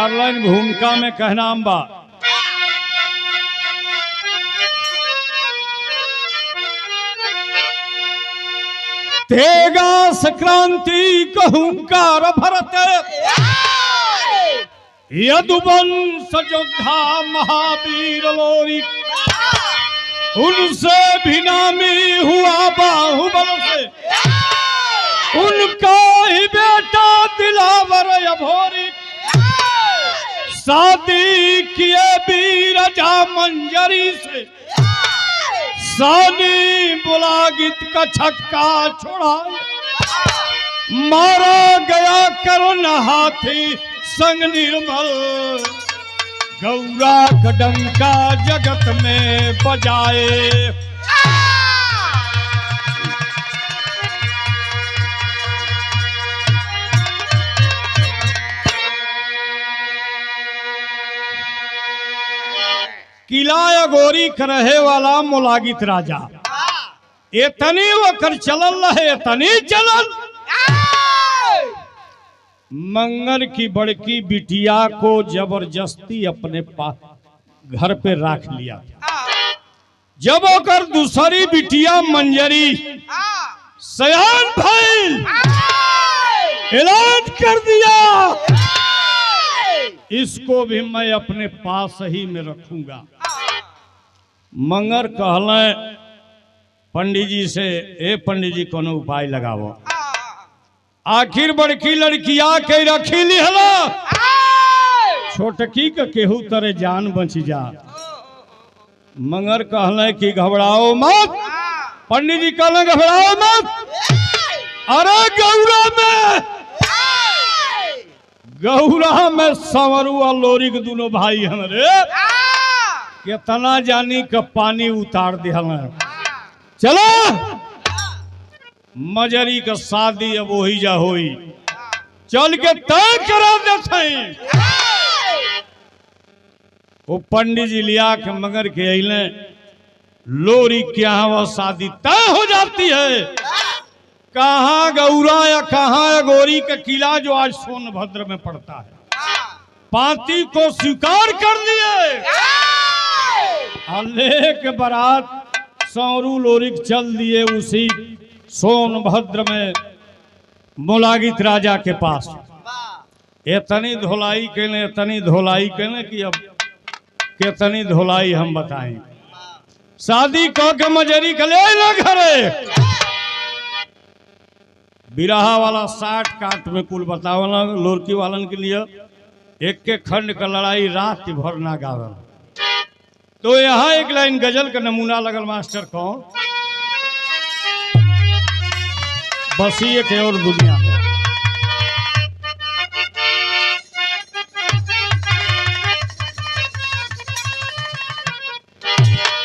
चार लाइन भूमिका में कहना बा। तेगा संक्रांति कहूंकार भरत यदुवंश योद्धा महावीर लोरी, उनसे भी नामी हुआ बाहुबल से, उनका ही बेटा दिलावर अभोरी, शादी किए बीरजा मंजरी से, सानी बुलागित का छक्का छोड़ा, मारा गया करुण हाथी संग निर्मल, गौरा का डंका जगत में बजाए। किला अगोरी रहे वाला मुलागित राजा इतनी वकर चलल रहे, इतनी चलल मंगर की बड़की बिटिया को जबरदस्ती अपने पास घर पे रख लिया। जब ओकर दूसरी बिटिया मंजरी सयान भइल, ऐलान कर दिया इसको भी मैं अपने पास ही में रखूंगा। मंगर कहले पंडित जी से, ए पंडित जी कोनो उपाय लगाओ। आखिर बड़की लड़किया के रखी लिहला, छोटकी के केहू तरह जान बच जा। मंगर कहले कि घबराओ मत। पंडित जी कहले घबराओ मत, अरे गौरा में संवरू और लोरी के दोनों भाई हमारे कितना जानी का पानी उतार दिया। चलो मजरी का शादी अब वही जा होई, चल के तय करा देते। वो पंडित जी लिया के मगर के अइले, लोरी के यहाँ वह शादी तय हो जाती है। कहाँ गौरा या कहाँ गोरी का किला जो आज सोनभद्र में पड़ता है, पांति को स्वीकार कर दिए। अल्लाह के बारात सौरू लोरिक चल दिए उसी सोनभद्र में मुलागित राजा के पास। इतनी धोलाई कहने, इतनी धोलाई कहने कि अब कितनी धोलाई हम बताएं। शादी कह के मजरी के ले ना घरे, बिरहा वाला 60 काट में कुल बतावला। लोरकी वालन के लिए एक के खंड का लड़ाई रात भर ना गावल। तो यहाँ एक लाइन गजल का नमूना लगल मास्टर कौन, बसी एक और दुनिया में।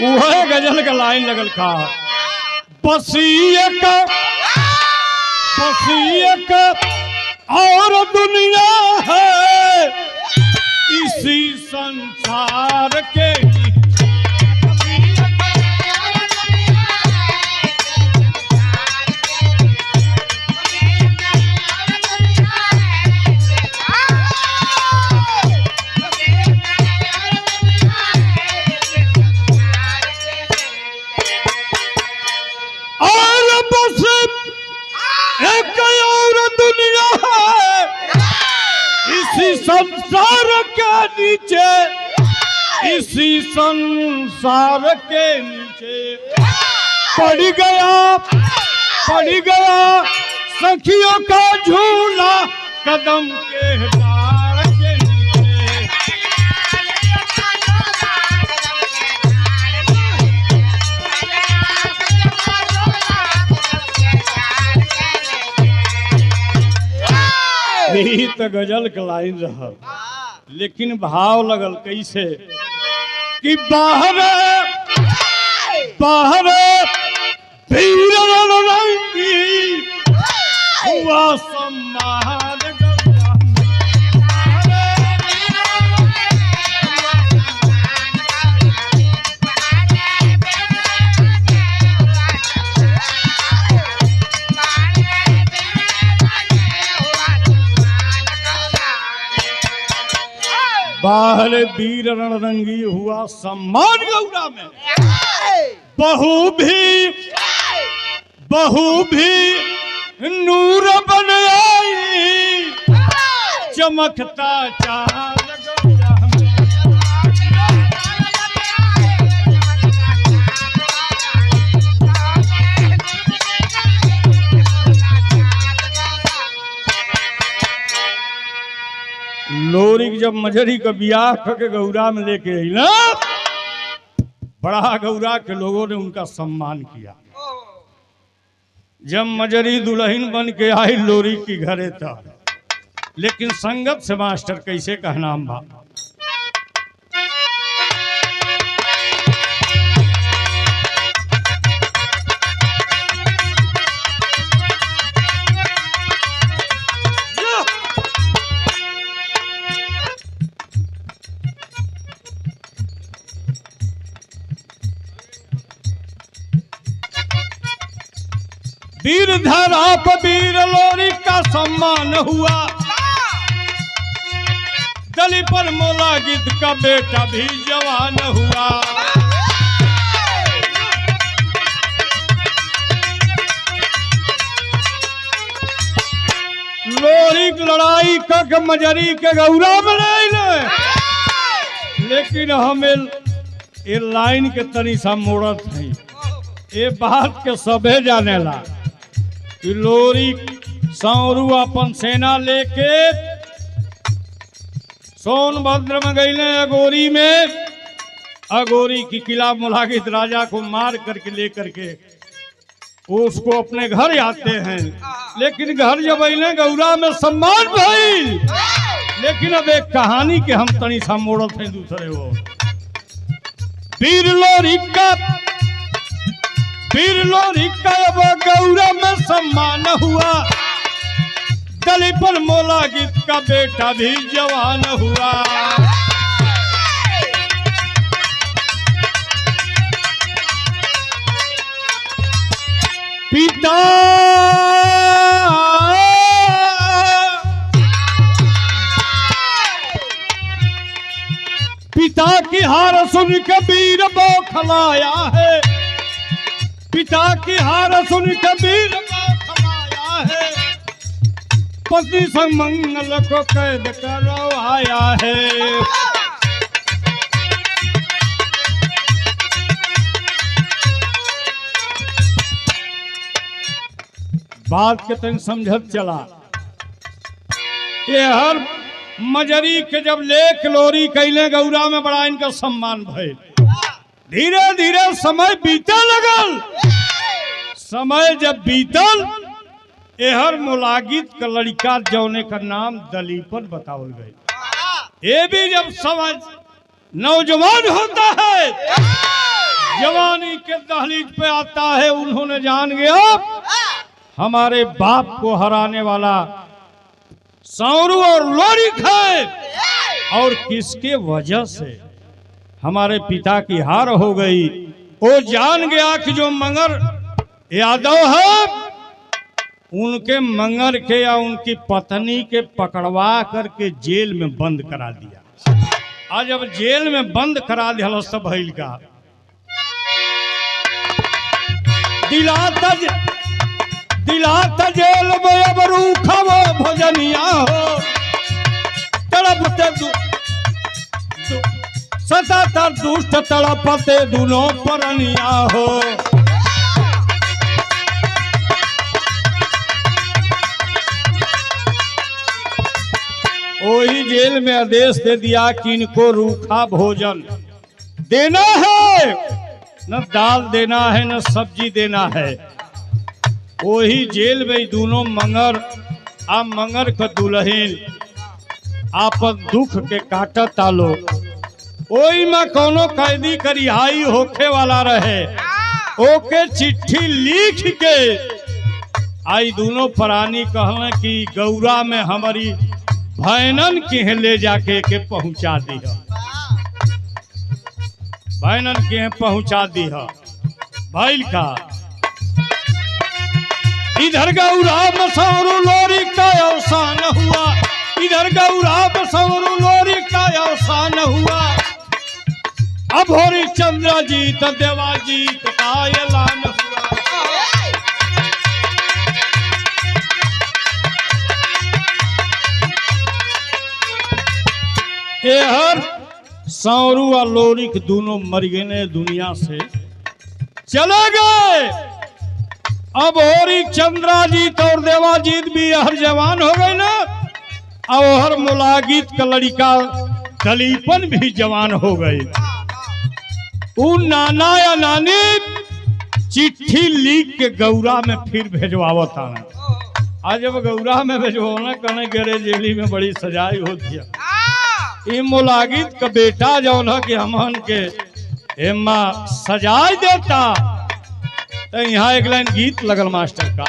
वह गजल का लाइन लगल का, बसी एक और दुनिया है इसी संसार के। संसार के नीचे, इसी संसार के नीचे पड़ गया सखियों का झूला कदम के डार के नीचे। यही तो गजल के लाइन रहा, लेकिन भाव लगल कैसे कि बाहर हुआ सम्मान बाहर वीर रणरंगी हुआ सम्मान गौरा में। बहू भी नूर बन आई, चमकता चांद गौरा में। लोरी जब मजरी का बियाह करके गौरा में लेके आई ना, बड़ा गौरा के लोगों ने उनका सम्मान किया। जब मजरी दुल्हन बन के आई लोरी की घरे था, लेकिन संगत से मास्टर कैसे कहना बा। वीर धरा पर वीर लोरी का सम्मान हुआ, दली पर मोला गीत का बेटा भी जवान हुआ। लोरी की लड़ाई का मजरी के गौरा में ले, लेकिन हमें ये लाइन के तनी सा मोड़त है। ये बात के सबे जाने ला कि लोरी सौरू अपन सेना लेके सोनभद्र में गईले अगोरी में। अगोरी की किला मुलागित राजा को मार करके लेकर के उसको अपने घर आते हैं। लेकिन घर जब अइले गौरा में सम्मान भइल, लेकिन अब एक कहानी के हम तनी सा मोड़त हैं दूसरे वो। वीर लोरी का अब गौरा में सम्मान हुआ, दली पर मोला गीत का बेटा भी जवान हुआ। पिता की हार सुन के वीर बौखलाया है, पिता की हार सुन के वीर बौखलाया है, पति संग मंगल को कैद करवाया है। बात के तन समझत चला। ये हर मजरी के जब लेक लोरी कैले गौरा में बड़ा इनका सम्मान भइल। धीरे धीरे समय बीते लगल। समय जब बीतल, एहर मुलागित का लड़का जौने का नाम दलीपन बतावल गए। ये भी जब समझ नौजवान होता है, जवानी के दहलीज पे आता है, उन्होंने जान गया हमारे बाप को हराने वाला सौरू और लोरी है, और किसके वजह से हमारे पिता की हार हो गई। वो जान गया कि जो मंगर यादव है, उनके मंगर के या उनकी पत्नी के पकड़वा करके जेल में बंद करा दिया। आज जब जेल में बंद करा दिया सब भइल का दिलाता जेल में अब रूखा वो भोजनिया हो, तड़पते सतातर दुष्ट तड़पते दोनों परनिया हो। वही जेल में आदेश दे दिया कि इनको रूखा भोजन देना है, न दाल देना है न सब्जी देना है। वही जेल में दोनों मंगर आ मंगर का दुल्हन आपन दुख के काटत तालो। वही में कोनो कैदी का रिहाई होखे वाला रहे, ओके चिट्ठी लिख के आई दोनों प्राणी कहले कि गौरा में हमारी भैनन के ले जाके के पहुंचा दी, भैनन के पहुंचा दी। भैल का इधर गौरा में सौरू लोरी का अवसान हुआ, इधर गौरा में सौरू लोरी का अवसान हुआ। अभोरी चंद्रजीत देवाजीत का ऐलान हुआ। हर सौरू और लोरिक दोनों मर गए, दुनिया से चले गए। अब होरी चंद्राजीत और देवाजीत भी हर जवान हो गए ना। और हर मुलागित का लड़का दलीपन भी जवान हो गए। उन नाना या नानी चिट्ठी लिख के गौरा में फिर भेजवावत आना। आज जब गौरा में भेजवाना कहने गरे जेली में बड़ी सजाई होती है। ये मुलागित का बेटा जौन है कि हमन के एम्मा सजाई देता। तो यहाँ एक लाइन गीत लगल मास्टर का,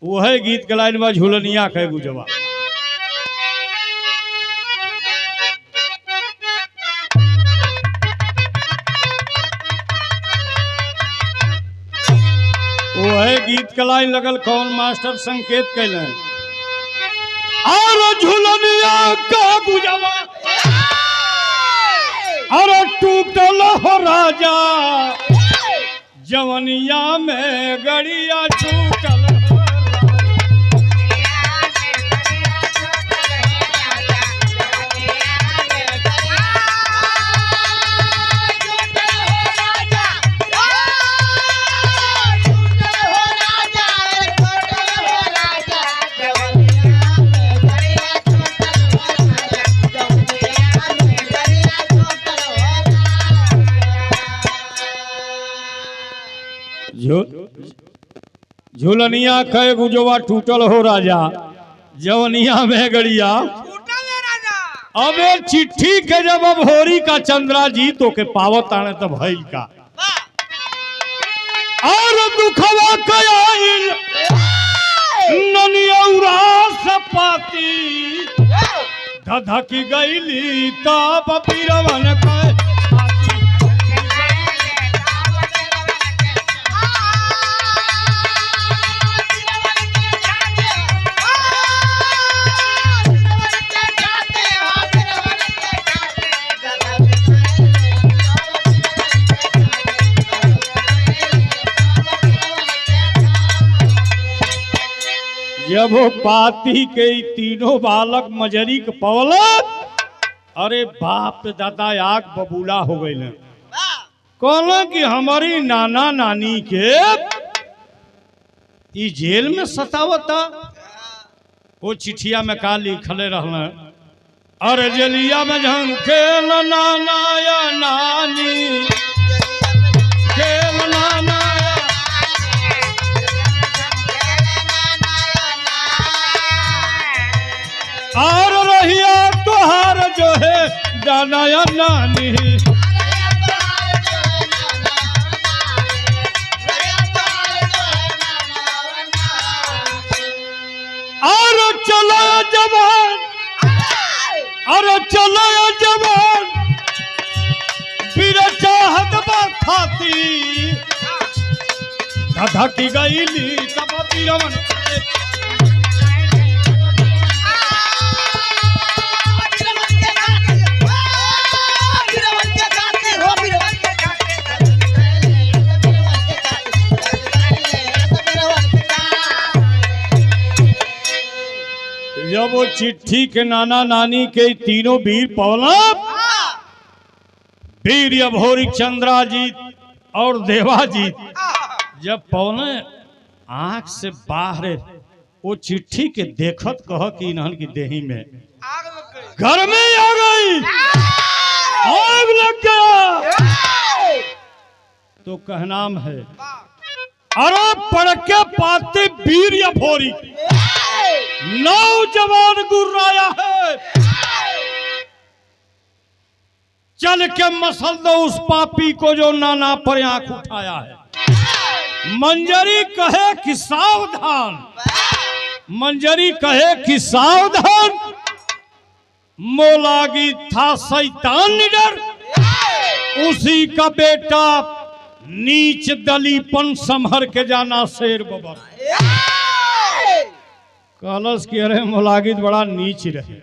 वह गीत के लाइन में झूलनिया कह गुजवा। वह गीत के लाइन लगल कौन मास्टर संकेत कैले और झूलनिया का गुजवा। अरे टूटल हो राजा जवनिया में गड़िया छूटल। झूलनिया कह गुजवा टूटल हो राजा जवनिया में गड़िया। अबे चिट्ठी के जब अब होरी का चंद्राजीत तो के पावत आने तब भइल का और दुखवा कयाइल ननियौरा सपाती धधकी गईली तब पीरवन का। जब वो पाती के तीनों बालक मजरी के पवल, अरे बाप दादा आग बबूला हो गई। कहला कि हमारी नाना नानी के ई जेल में सतावता। वो चिठिया में का लिखले रहना, अरे जेलिया में झंके नाना या नानी खेल नाना और रहिया तुहार जो है दाना या नानी। और चलो जवान, और चलो जवान फिर चाहत बाती दादा की गईली तब पीरवन। जब वो चिट्ठी के नाना नानी के तीनों वीर पवला, वीर अभोरी चंद्राजीत और देवाजीत जब पवने आंख से बाहर वो चिट्ठी के देखत कह कि इन्हन की देही में घर में आ गई, आग लग गया। तो कहनाम है अरे पढ़ के पाते वीर अभोरी नौजवान गुर्राया है। चल के मसल दो उस पापी को जो नाना पर आंख उठाया है। मंजरी कहे कि सावधान, मंजरी कहे कि सावधान। मोलागी था शैतान निडर, उसी का बेटा नीच दलीपन संभर के जाना शेर बबर। कहलस कि अरे मोलागित बड़ा नीच रहे,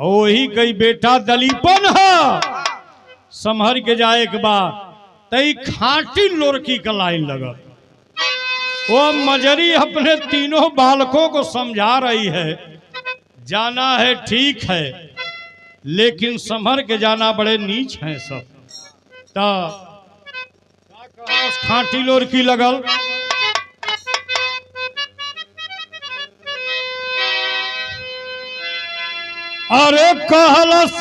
वही कई बेटा दलीपन है संभर के जाए के बाद तई खाटी लोरकी का लाइन लगा। वो मजरी अपने तीनों बालकों को समझा रही है, जाना है ठीक है लेकिन संभर के जाना बड़े नीच हैं सब। खाटी लोरकी लगल। अरे कहलस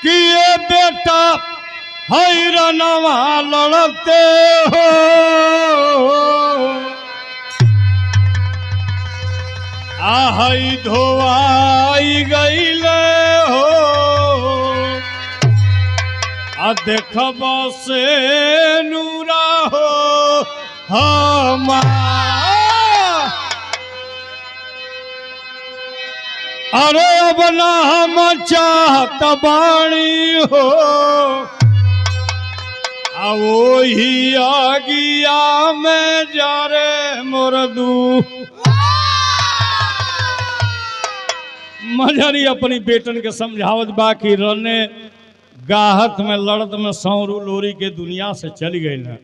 कि ये बेटा हैरनवा लड़ते हो, आहई धोवाई गईले हो, आ देखब से नूरा हो हमार। अरे अब ना हम चाहत बाणी हो, आ वही आगिया में जा रे मुर्दू। मजरी अपनी बेटन के समझावत बा कि रने गाहत में लड़त में सौरू लोरी के दुनिया से चली गई ना।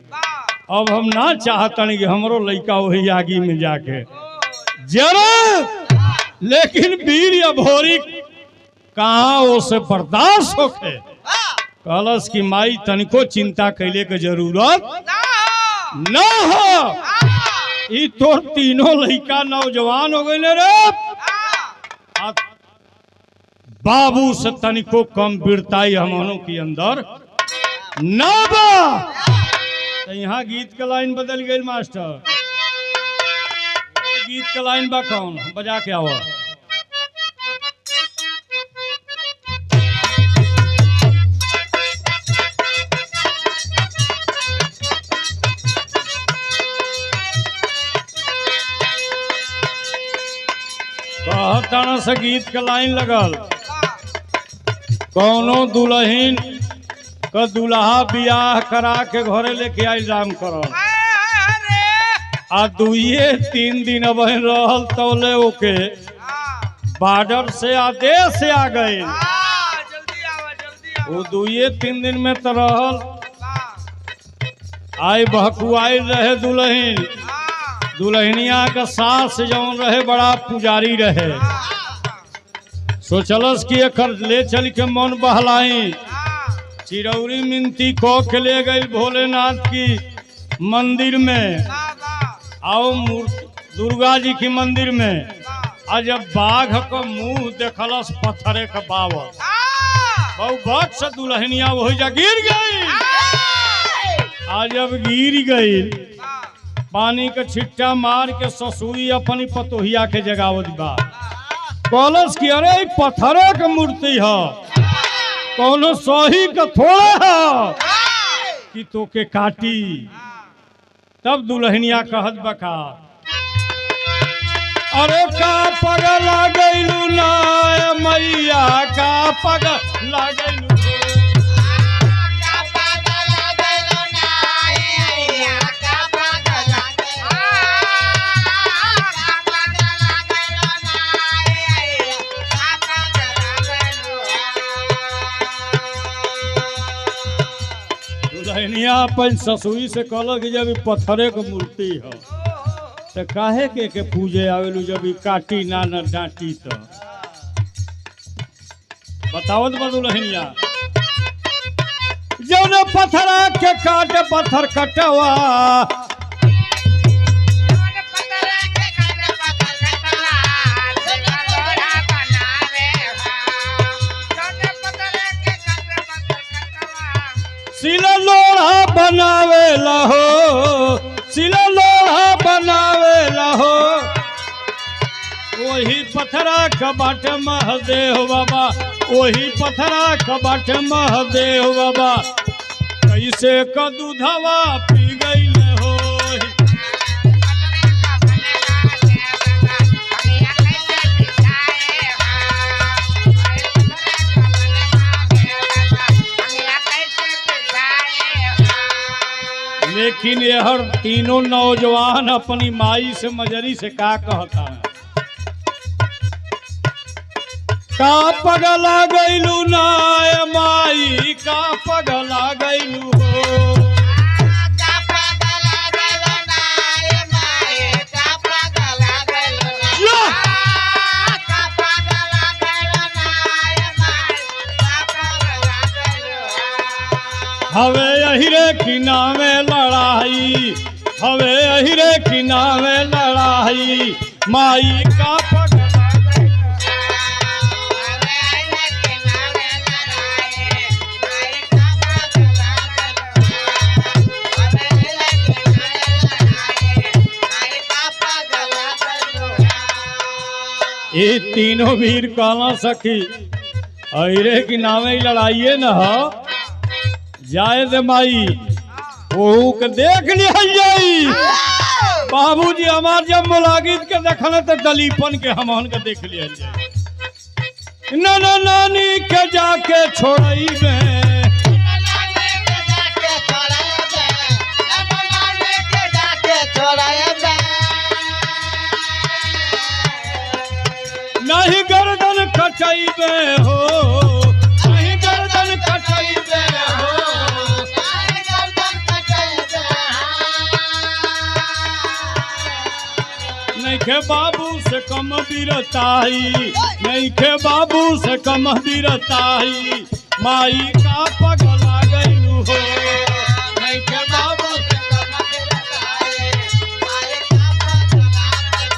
अब हम ना चाहतन कि हमरो लड़का वही आगी में जाके जरा, लेकिन वीर या भोरी कहाँ उसे बर्दाश्त होके। कहलस कि माई तनिको चिंता कैले के जरूरत न हो, ई तो तीनों लड़का नौजवान हो गए रे, बाबू से तनिको कम वीरताई हमनों के अंदर न बा। तो यहाँ गीत का लाइन बदल गई मास्टर। गीत का लाइन बा कौन बजा के आओ। कहताना से गीत का लाइन लगल। कौनो दुल्हन का दुल्हा बियाह करा के घरे लेके आई राम करल, आ दुइये 3 दिन अब रहल तौले ओके बॉर्डर से आदेश आ गए। वो 2-3 दिन में तो रहल, आई बहकुआई रहे दुल्हन। दुल्हनिया का सास जौन रहे बड़ा पुजारी रहे, सोचलस कि एकर ले चल के मन बहलाई। चिरौरी मिनती को के ले गई भोलेनाथ की मंदिर में, आओ दुर्गा जी की मंदिर में। आ जब बाघ को मुंह देखलस पत्थरे का बावल, बहु भक्त से दुल्हनिया वही जा गिर गई। आ जब गिर गई पानी का छिट्टा मार के ससुई अपनी पतोहिया के जगावत बा। कहलस कि अरे पत्थरे का मूर्ति है, कौनो सही का थोड़ा है कि तो के काटी। तब दुल्हनिया कहत बका, अरे का पगला गईलू ना मैया, का पगला गईलू। दुल्हनिया अपन ससुई से कहल कि जब पत्थरे के मूर्ति है तो काहे के पूजे आवेलू, जब काटी ना न डांटी तो बतावत बा दुल्हनिया। जौन पत्थरा के काटे पत्थर कटवा, सिला लोढ़ा बनावे लहो, सिला लोढ़ा बनावे लहो। वही पत्थरा कबाट महादेव बाबा, वही पत्थरा कबाट महादेव बाबा। कैसे का दूधवा पी गई हो, लेकिन ये हर तीनों नौजवान अपनी माई से मजरी से का कहता है। का पगला गैलू नाय माई का पगला गैलू हो हवे अहिरे की नामे लड़ाई हवे अहिरे की नामे लड़ाई माई का पगला ये तीनों वीर कहला सखी अहिरे की नामे ही लड़ाइए न हो जाए दे माई ओहू के देख लिया जाई बाबूजी हमार जब मुलागित के देखल तो दलीपन के हमन के देख लिया जाए नाना नानी के जाके छोड़ई में नहीं गर्दन कटैबे हो नहीं गर्दन कटैबे हो नहीं के बाबू से कम वीरताई नहीं के बाबू से कम वीरताई माई का पगला गैलू हो नहीं के बाबू से कम वीरताई माई का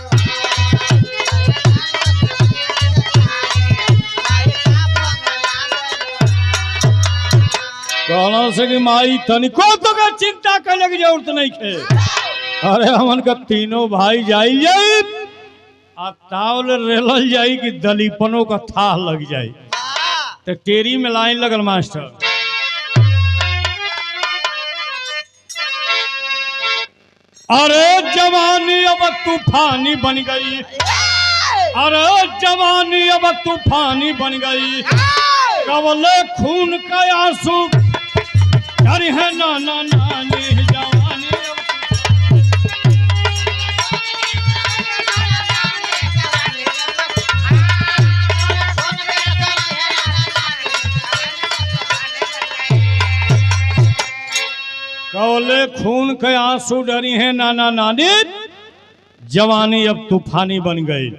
कहना से कि माई तनिको तो का चिंता करे की जरूरत नहीं खे अरे हमन का तीनों भाई जाई जाई आ तावल रेलल जाई कि दलीपनों का थाह लग जाई तो टेरी में लाइन लगल मास्टर अरे जवानी अब तूफानी बन गई अरे जवानी अब तूफानी बन गई कवले खून का आंसू अरे है नाना नानी जवानी कवले खून के आंसू डरी है नाना नानी जवानी अब तूफानी बन गई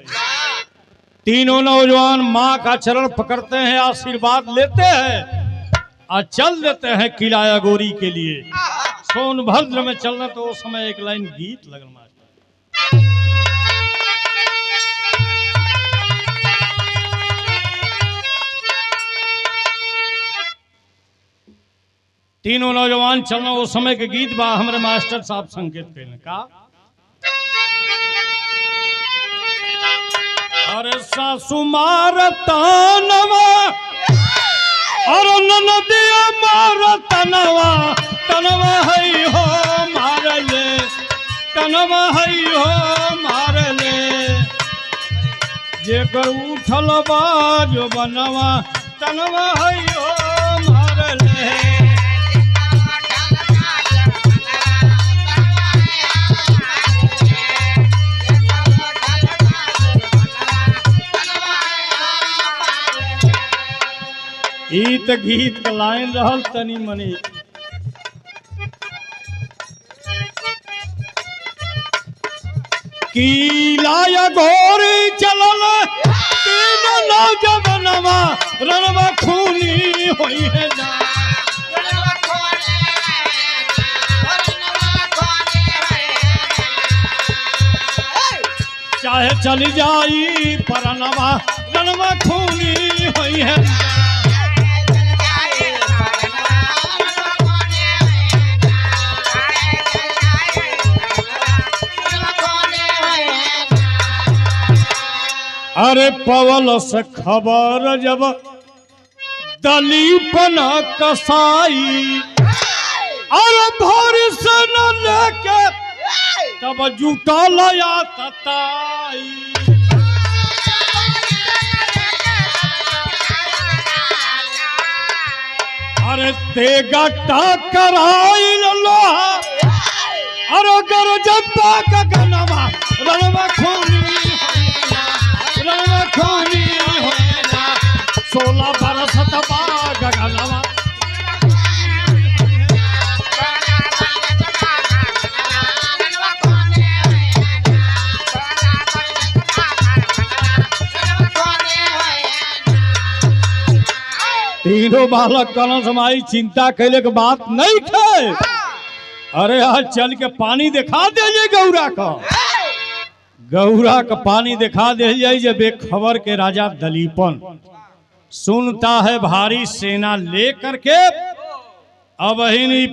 तीनों नौजवान माँ का चरण पकड़ते हैं आशीर्वाद लेते हैं और चल देते हैं किला अघोरी के लिए सोनभद्र में चलना तो उस समय एक लाइन गीत लगल मास्टर तीनों नौजवान चलना उस समय के गीत बा हमारे मास्टर साहब संकेत कहने का अरे सासु मारतानवा अरे ननदिया मारतनवा तनवा है हो मारले तनवा है हो मारले जेकर उठल बाजो बनवा तनवा है हो मारले ई त गीत का लाइन रहल तनी मनी किला अघोरी चलल तीन नौजवानवा रणवा खूनी होई है ना चाहे चली जाई परनवा रणवा खूनी होई है अरे पवल से खबर जब दलीपन कसाई अरे भोर से न लेके तब जुटा लया तताई अरे तेगा टकराई लोहा अरे गरजपा का गनवा रणवा खूनी रणवा खूनी होना 16 बरस तबा गगनवा। तीनों बालक कलश माई चिंता कैले के बात नहीं थे। अरे आज चल के पानी दिखा दे गौरा का। गौरा का पानी दिखा दे जाए जब एक खबर के राजा दलीपन सुनता है भारी सेना लेकर के। अब ही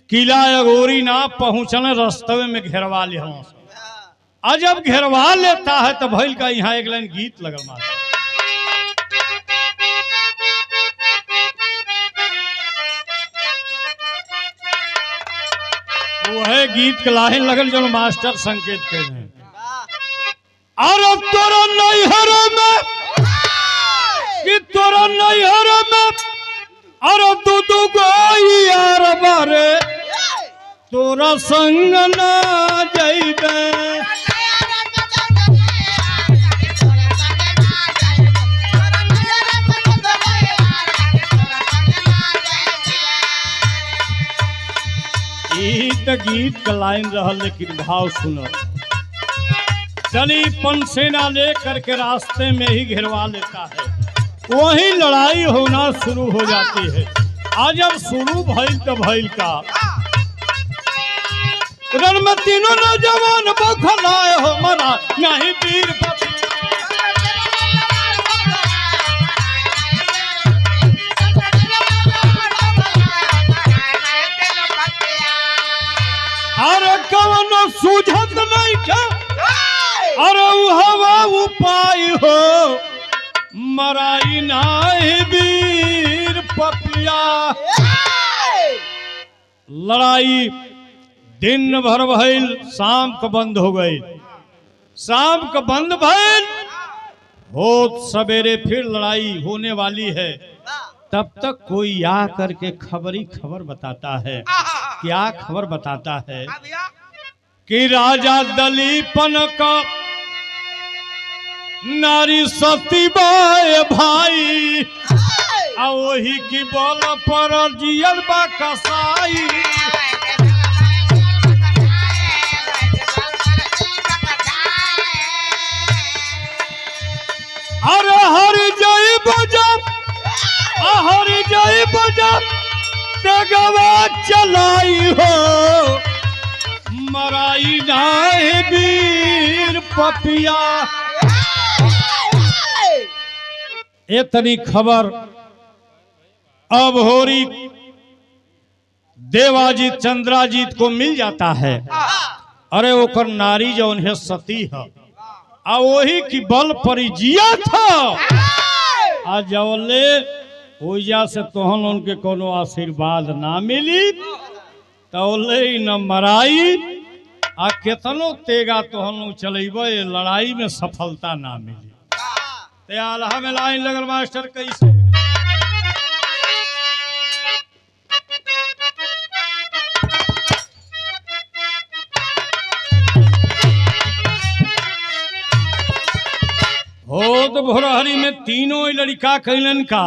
किला अगोरी ना पहुंचने रास्ते में घेरवा ले। आज जब घेरवा लेता है तो भैल का यहाँ एक लाइन गीत लगल माता। वह गीत के लाइन लगल जो मास्टर संकेत के हैं। अरे तोरा नैहर में कि तोरा नैहर में अरे दू गई यार बारे तोरा संग ना जइबे। गीत का लाइन रहल लेकिन भाव सुनो। चली पन सेना लेकर के रास्ते में ही घेरवा लेता है। वही लड़ाई होना शुरू हो जाती है। आज जब शुरू भइल तो भइल का रण में तीनों नौजवान बौखलाए हो मरा नहीं वीर अरे कवन सूझत नहीं क्या। अरे हवा उपाय हो मराई नाही वीर पपिया। लड़ाई दिन भर भइल शाम को बंद हो गई। शाम को बंद भइल होत सवेरे फिर लड़ाई होने वाली है। तब तक कोई आ करके खबर बताता है। क्या खबर बताता है कि राजा दलीपन का नारी सती बाए भाई आ वही की बोल पर जियल बा कसाई। अरे हरि जय बजब हरि जय बजब गवा चलाई हो मराई नाए वीर पपिया। इतनी खबर अब होरी देवाजीत चंद्राजीत को मिल जाता है। अरे ओकर नारी जो उन्हें सती है आ वही की बल पर जिया था। आ जवले ओइजा से तोहन उनके कोनो आशीर्वाद ना मिली तौले न मराई आ केतनो तेगा तोहन चलेबे लड़ाई में सफलता ना मिली। त्यालहा में लाइन लगल मास्टर कैसे। होत भोरहरी में तीनों लड़का कैलन का।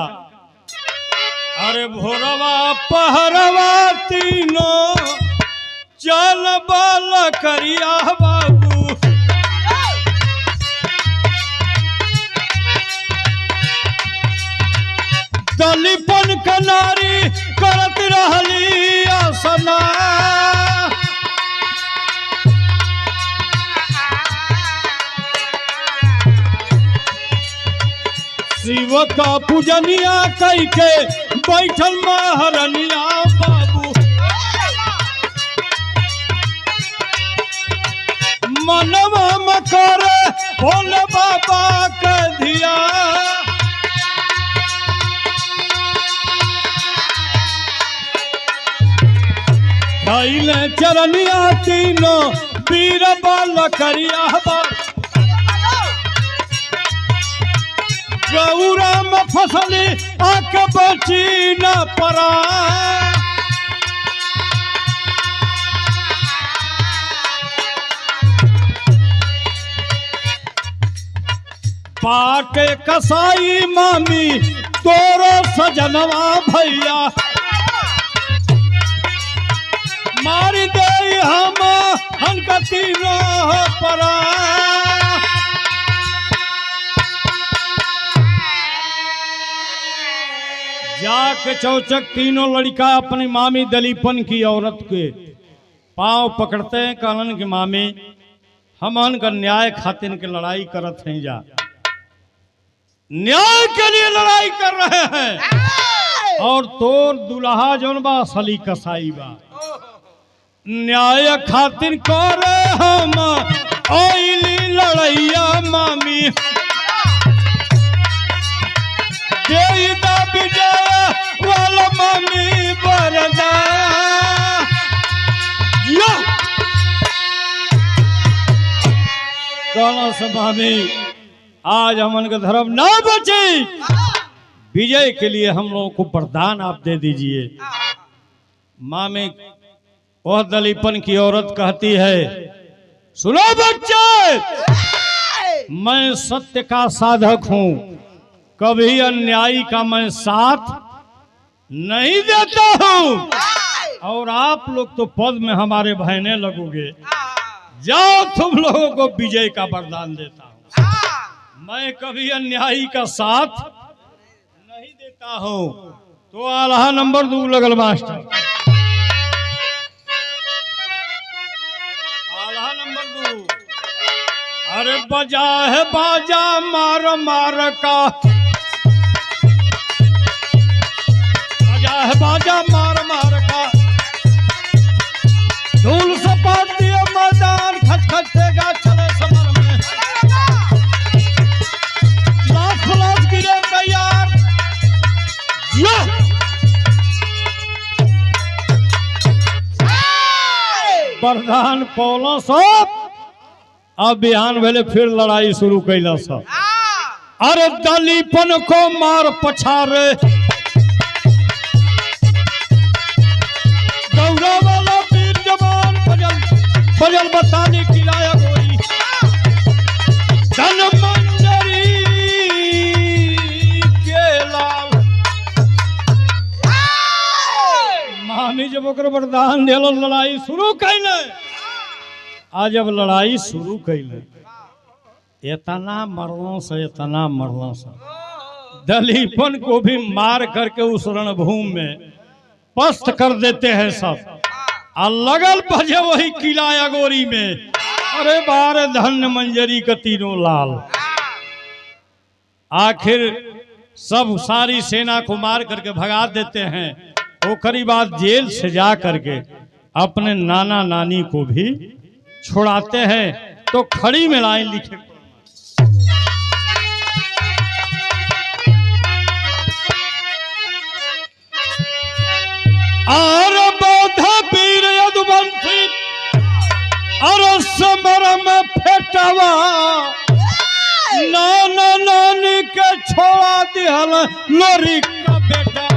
अरे भोरवा पहरवा तीनों चल बाल करिया बाबू। दलीपन कनारी करत रहली आसना। शिव का पूजनिया कई के बैठल महारनिया बाबू। मनवा मकर भोले बाबा के धिया। कैले चरनिया तीनों वीर बाल करिया बाबू। गौरा में फसली आके बची न परा। पाके कसाई मामी तोरो सजनवा भैया मारी दे हम हनकती पर जाके चौचक तीनों लड़का अपनी मामी दलीपन की औरत के पांव पकड़ते हैं, कहलन की मामी हमन का न्याय खातिर के लड़ाई करत हैं, जा न्याय के लिए लड़ाई कर रहे हैं और तोर दुल्हा जौन बा असली कसाई बा, न्याय खातिर करे हम ओइली लड़ैया मामी देदा विजय वाला मामी बरदा कहना से मामी आज हमन का धर्म ना बचे, विजय के लिए हम लोगों को वरदान आप दे दीजिए। मामी वह दलीपन की औरत कहती है, सुनो बच्चे, मैं सत्य का साधक हूं, कभी अन्यायी का मैं साथ नहीं देता हूं और आप लोग तो पद में हमारे बहने लगोगे, जाओ तुम लोगों को विजय का वरदान देता हूं। मैं कभी अन्यायी का साथ नहीं देता हूं। तो आल्हा नंबर 2 लगल मास्टर, आल्हा नंबर 2। अरे बजा है बाजा मार मार का, बजा है बाजा मार मार का, धूल सपाट दिए मैदान खचखचेगा चले समर में, लाख लाख गिरे तैयार वरदान पौलो सब। अब बिहान भेले फिर लड़ाई शुरू कैला सब। अरे दलीपन को मार पछारे, गौरा वाला वीर जवान बजल बताने खिलाया गोरी, धनमंजरी के लाल। मामी जब ओकर वरदान दिल लड़ाई शुरू कैले, आज जब लड़ाई शुरू कैले, इतना मरलों से दलीपन को भी मार करके उस रणभूमि में पस्त कर देते हैं सब। लगल बजे वही किला अगोरी में, अरे बारे धन्य मंजरी का तीनों लाल। आखिर सब सारी सेना को मार करके भगा देते हैं। ओकरी बाद जेल से जा करके अपने नाना नानी को भी छुड़ाते हैं। तो खड़ी में लाइन लिखे, और बौद्ध वीर यदुवंशी और समर में फेटवा, नाना नानी के छोड़ा दिहल लोरी का बेटा।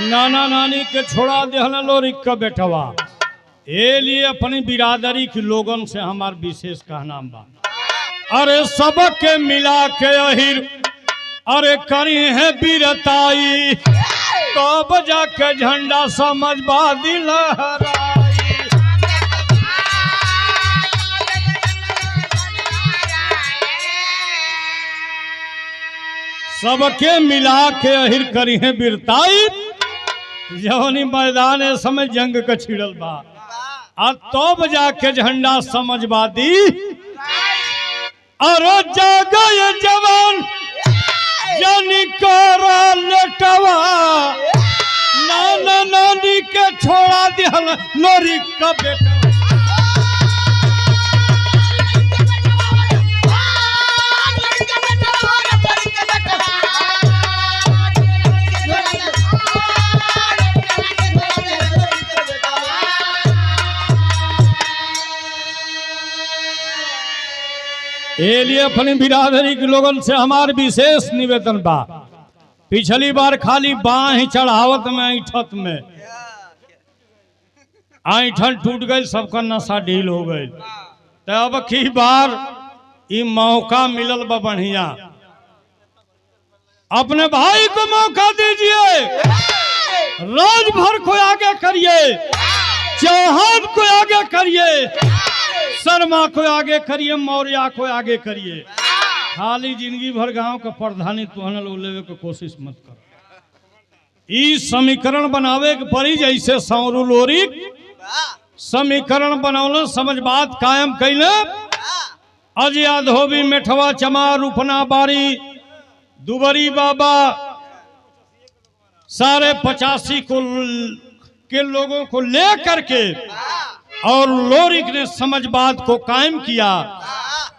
नाना नानी के छोड़ा देहल लोरी का बेटवा। ये लिए अपनी बिरादरी के लोगन से हमार विशेष कहना बा, अरे सबके मिला के अहिर अरे करी है बीरताई, कब जाके झंडा समझबादी लहराई। सबके मिला के अहिर करी है बीरताई, जवनी मैदान समय जंग का छिड़ल बा, आ तब जाके झंडा समझबादी। और जागा ये जवान जानी करा लेटवा, नाना नानी के छोड़ा दिहल लोरी का बेटा। ये लिए अपनी बिरादरी के लोगन से हमार विशेष निवेदन बा, पिछली बार खाली बाह चढ़ावत में ऐठत में ऐठन टूट गई, सबका नशा ढील हो गई। तो अब की बार ये मौका मिलल बा बढ़िया, अपने भाई को मौका दीजिए, राजभर को आगे करिए, चौहान को आगे करिए, शर्मा को आगे करिए, मौर्य को आगे करिए। खाली जिंदगी भर गांव का प्रधानी तुहन लोग लेवे के कोशिश मत कर। ई समीकरण बनावे के पड़ी, जैसे सौरू लोरिक समीकरण बनौल, समझ बात कायम कैले। अजया धोबी मेठवा चमार रूपना बारी दुबरी बाबा सारे 85 के लोगों को लेकर के और लोरिक ने समझबाद को कायम किया,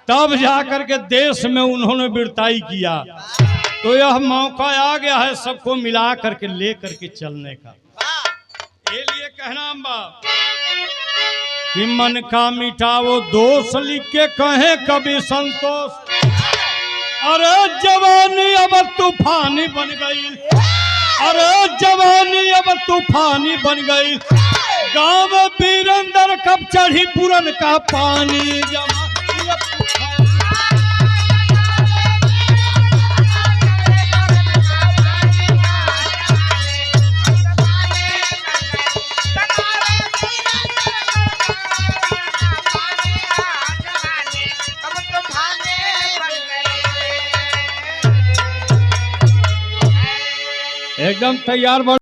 तब जाकर के देश में उन्होंने बिरताई किया। तो यह मौका आ गया है सबको मिला करके ले करके चलने का। ये लिए कहना बा कि मन का मिटाओ दोष लिख के कहे कभी संतोष। अरे जवानी अब तूफानी बन गई, अरे जवानी अब तूफानी बन गई, गाँव बीरंदर कब चढ़ी पुरन का पानी। एकदम तैयार।